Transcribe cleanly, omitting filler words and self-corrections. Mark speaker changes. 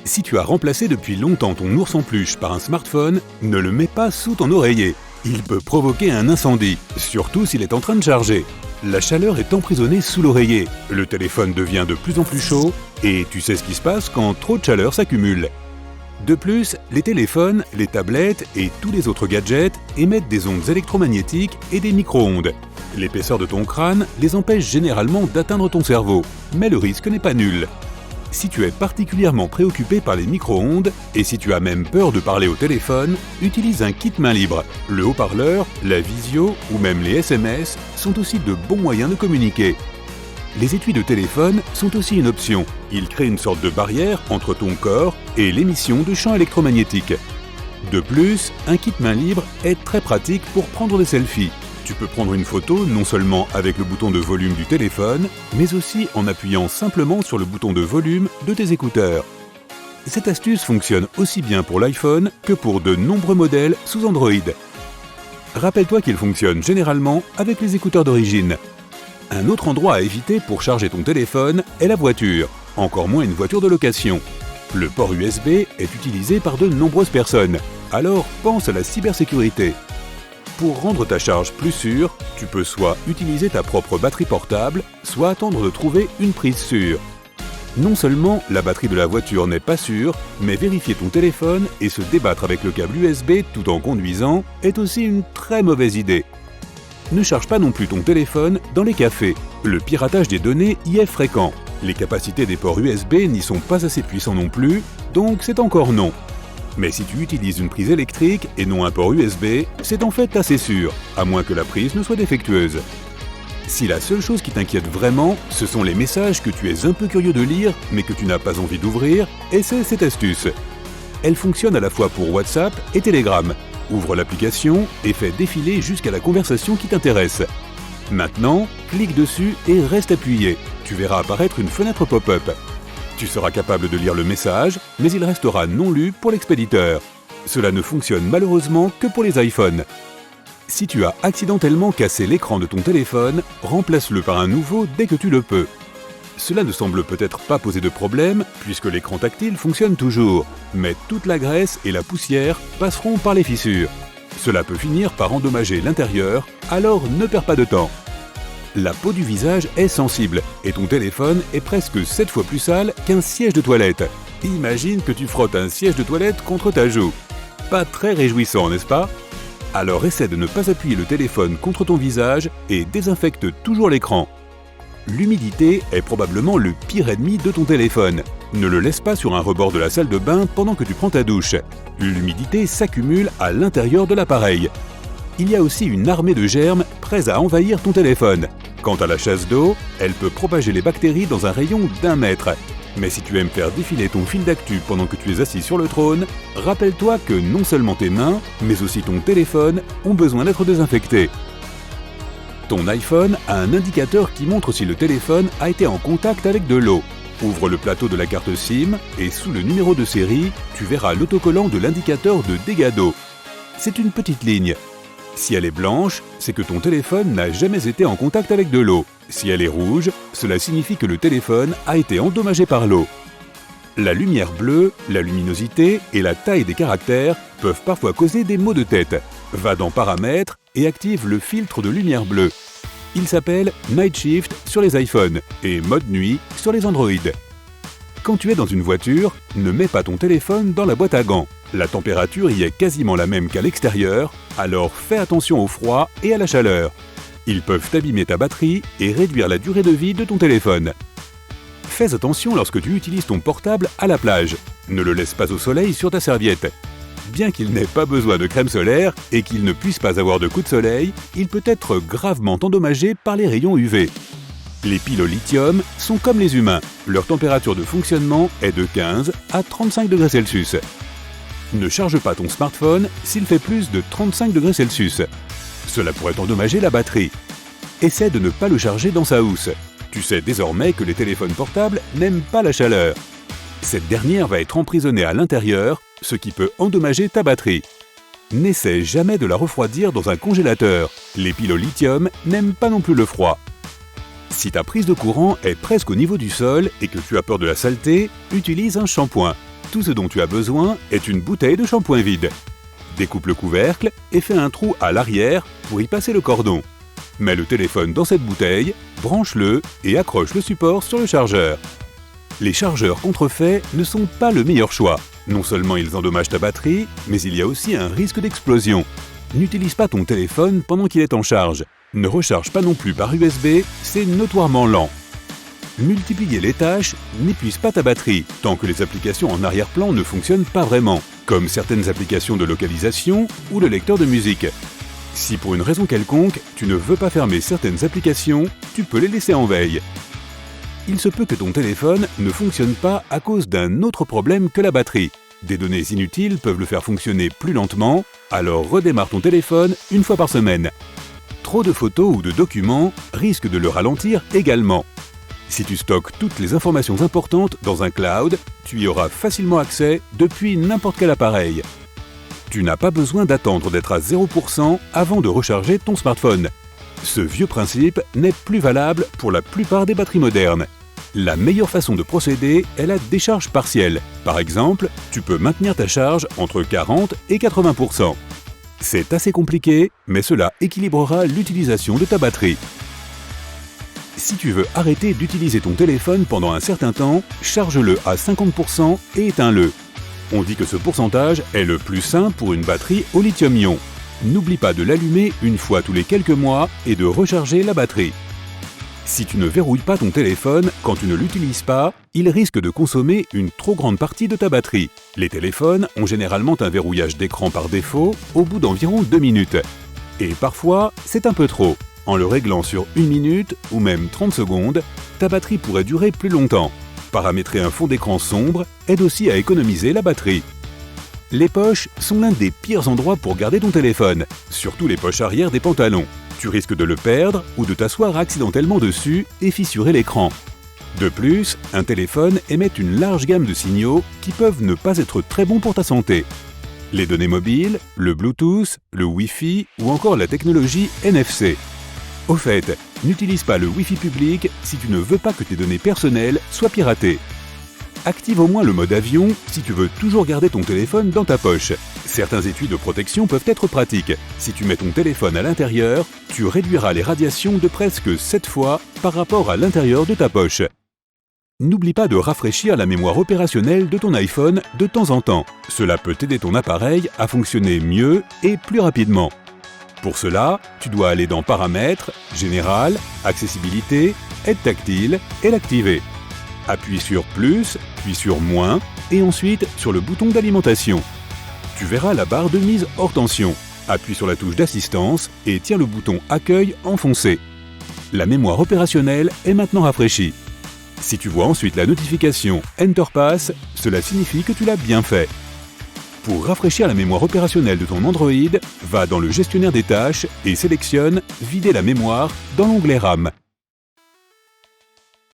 Speaker 1: Si tu as remplacé depuis longtemps ton ours en peluche par un smartphone, ne le mets pas sous ton oreiller. Il peut provoquer un incendie, surtout s'il est en train de charger. La chaleur est emprisonnée sous l'oreiller, le téléphone devient de plus en plus chaud et tu sais ce qui se passe quand trop de chaleur s'accumule. De plus, les téléphones, les tablettes et tous les autres gadgets émettent des ondes électromagnétiques et des micro-ondes. L'épaisseur de ton crâne les empêche généralement d'atteindre ton cerveau, mais le risque n'est pas nul. Si tu es particulièrement préoccupé par les micro-ondes et si tu as même peur de parler au téléphone, utilise un kit main libre. Le haut-parleur, la visio ou même les SMS sont aussi de bons moyens de communiquer. Les étuis de téléphone sont aussi une option. Ils créent une sorte de barrière entre ton corps et l'émission de champs électromagnétiques. De plus, un kit main libre est très pratique pour prendre des selfies. Tu peux prendre une photo non seulement avec le bouton de volume du téléphone, mais aussi en appuyant simplement sur le bouton de volume de tes écouteurs. Cette astuce fonctionne aussi bien pour l'iPhone que pour de nombreux modèles sous Android. Rappelle-toi qu'il fonctionne généralement avec les écouteurs d'origine. Un autre endroit à éviter pour charger ton téléphone est la voiture, encore moins une voiture de location. Le port USB est utilisé par de nombreuses personnes, alors pense à la cybersécurité. Pour rendre ta charge plus sûre, tu peux soit utiliser ta propre batterie portable, soit attendre de trouver une prise sûre. Non seulement la batterie de la voiture n'est pas sûre, mais vérifier ton téléphone et se débattre avec le câble USB tout en conduisant est aussi une très mauvaise idée. Ne charge pas non plus ton téléphone dans les cafés. Le piratage des données y est fréquent. Les capacités des ports USB n'y sont pas assez puissants non plus, donc c'est encore non. Mais si tu utilises une prise électrique et non un port USB, c'est en fait assez sûr, à moins que la prise ne soit défectueuse. Si la seule chose qui t'inquiète vraiment, ce sont les messages que tu es un peu curieux de lire, mais que tu n'as pas envie d'ouvrir, essaie cette astuce. Elle fonctionne à la fois pour WhatsApp et Telegram. Ouvre l'application et fais défiler jusqu'à la conversation qui t'intéresse. Maintenant, clique dessus et reste appuyé. Tu verras apparaître une fenêtre pop-up. Tu seras capable de lire le message, mais il restera non lu pour l'expéditeur. Cela ne fonctionne malheureusement que pour les iPhones. Si tu as accidentellement cassé l'écran de ton téléphone, remplace-le par un nouveau dès que tu le peux. Cela ne semble peut-être pas poser de problème, puisque l'écran tactile fonctionne toujours, mais toute la graisse et la poussière passeront par les fissures. Cela peut finir par endommager l'intérieur, alors ne perds pas de temps. La peau du visage est sensible et ton téléphone est presque 7 fois plus sale qu'un siège de toilette. Imagine que tu frottes un siège de toilette contre ta joue. Pas très réjouissant, n'est-ce pas? Alors essaie de ne pas appuyer le téléphone contre ton visage et désinfecte toujours l'écran. L'humidité est probablement le pire ennemi de ton téléphone. Ne le laisse pas sur un rebord de la salle de bain pendant que tu prends ta douche. L'humidité s'accumule à l'intérieur de l'appareil. Il y a aussi une armée de germes prêts à envahir ton téléphone. Quant à la chasse d'eau, elle peut propager les bactéries dans un rayon d'1 mètre. Mais si tu aimes faire défiler ton fil d'actu pendant que tu es assis sur le trône, rappelle-toi que non seulement tes mains, mais aussi ton téléphone ont besoin d'être désinfectés. Ton iPhone a un indicateur qui montre si le téléphone a été en contact avec de l'eau. Ouvre le plateau de la carte SIM et sous le numéro de série, tu verras l'autocollant de l'indicateur de dégâts d'eau. C'est une petite ligne. Si elle est blanche, c'est que ton téléphone n'a jamais été en contact avec de l'eau. Si elle est rouge, cela signifie que le téléphone a été endommagé par l'eau. La lumière bleue, la luminosité et la taille des caractères peuvent parfois causer des maux de tête. Va dans Paramètres et active le filtre de lumière bleue. Il s'appelle Night Shift sur les iPhones et Mode Nuit sur les Android. Quand tu es dans une voiture, ne mets pas ton téléphone dans la boîte à gants. La température y est quasiment la même qu'à l'extérieur, alors fais attention au froid et à la chaleur. Ils peuvent abîmer ta batterie et réduire la durée de vie de ton téléphone. Fais attention lorsque tu utilises ton portable à la plage. Ne le laisse pas au soleil sur ta serviette. Bien qu'il n'ait pas besoin de crème solaire et qu'il ne puisse pas avoir de coup de soleil, il peut être gravement endommagé par les rayons UV. Les piles au lithium sont comme les humains. Leur température de fonctionnement est de 15 à 35 degrés Celsius. Ne charge pas ton smartphone s'il fait plus de 35 degrés Celsius. Cela pourrait endommager la batterie. Essaie de ne pas le charger dans sa housse. Tu sais désormais que les téléphones portables n'aiment pas la chaleur. Cette dernière va être emprisonnée à l'intérieur, ce qui peut endommager ta batterie. N'essaie jamais de la refroidir dans un congélateur. Les piles au lithium n'aiment pas non plus le froid. Si ta prise de courant est presque au niveau du sol et que tu as peur de la saleté, utilise un shampoing. Tout ce dont tu as besoin est une bouteille de shampoing vide. Découpe le couvercle et fais un trou à l'arrière pour y passer le cordon. Mets le téléphone dans cette bouteille, branche-le et accroche le support sur le chargeur. Les chargeurs contrefaits ne sont pas le meilleur choix. Non seulement ils endommagent ta batterie, mais il y a aussi un risque d'explosion. N'utilise pas ton téléphone pendant qu'il est en charge. Ne recharge pas non plus par USB, c'est notoirement lent. Multiplier les tâches n'épuise pas ta batterie, tant que les applications en arrière-plan ne fonctionnent pas vraiment, comme certaines applications de localisation ou le lecteur de musique. Si pour une raison quelconque, tu ne veux pas fermer certaines applications, tu peux les laisser en veille. Il se peut que ton téléphone ne fonctionne pas à cause d'un autre problème que la batterie. Des données inutiles peuvent le faire fonctionner plus lentement, alors redémarre ton téléphone une fois par semaine. Trop de photos ou de documents risquent de le ralentir également. Si tu stockes toutes les informations importantes dans un cloud, tu y auras facilement accès depuis n'importe quel appareil. Tu n'as pas besoin d'attendre d'être à 0% avant de recharger ton smartphone. Ce vieux principe n'est plus valable pour la plupart des batteries modernes. La meilleure façon de procéder est la décharge partielle. Par exemple, tu peux maintenir ta charge entre 40 et 80%. C'est assez compliqué, mais cela équilibrera l'utilisation de ta batterie. Si tu veux arrêter d'utiliser ton téléphone pendant un certain temps, charge-le à 50% et éteins-le. On dit que ce pourcentage est le plus sain pour une batterie au lithium-ion. N'oublie pas de l'allumer une fois tous les quelques mois et de recharger la batterie. Si tu ne verrouilles pas ton téléphone quand tu ne l'utilises pas, il risque de consommer une trop grande partie de ta batterie. Les téléphones ont généralement un verrouillage d'écran par défaut au bout d'environ 2 minutes. Et parfois, c'est un peu trop. En le réglant sur 1 minute ou même 30 secondes, ta batterie pourrait durer plus longtemps. Paramétrer un fond d'écran sombre aide aussi à économiser la batterie. Les poches sont l'un des pires endroits pour garder ton téléphone, surtout les poches arrière des pantalons. Tu risques de le perdre ou de t'asseoir accidentellement dessus et fissurer l'écran. De plus, un téléphone émet une large gamme de signaux qui peuvent ne pas être très bons pour ta santé. Les données mobiles, le Bluetooth, le Wi-Fi ou encore la technologie NFC. Au fait, n'utilise pas le Wi-Fi public si tu ne veux pas que tes données personnelles soient piratées. Active au moins le mode avion si tu veux toujours garder ton téléphone dans ta poche. Certains étuis de protection peuvent être pratiques. Si tu mets ton téléphone à l'intérieur, tu réduiras les radiations de presque 7 fois par rapport à l'intérieur de ta poche. N'oublie pas de rafraîchir la mémoire opérationnelle de ton iPhone de temps en temps. Cela peut aider ton appareil à fonctionner mieux et plus rapidement. Pour cela, tu dois aller dans Paramètres, Général, Accessibilité, Aide tactile et l'activer. Appuie sur Plus, puis sur Moins et ensuite sur le bouton d'alimentation. Tu verras la barre de mise hors tension. Appuie sur la touche d'assistance et tiens le bouton Accueil enfoncé. La mémoire opérationnelle est maintenant rafraîchie. Si tu vois ensuite la notification Enter Pass, cela signifie que tu l'as bien fait. Pour rafraîchir la mémoire opérationnelle de ton Android, va dans le gestionnaire des tâches et sélectionne Vider la mémoire dans l'onglet RAM.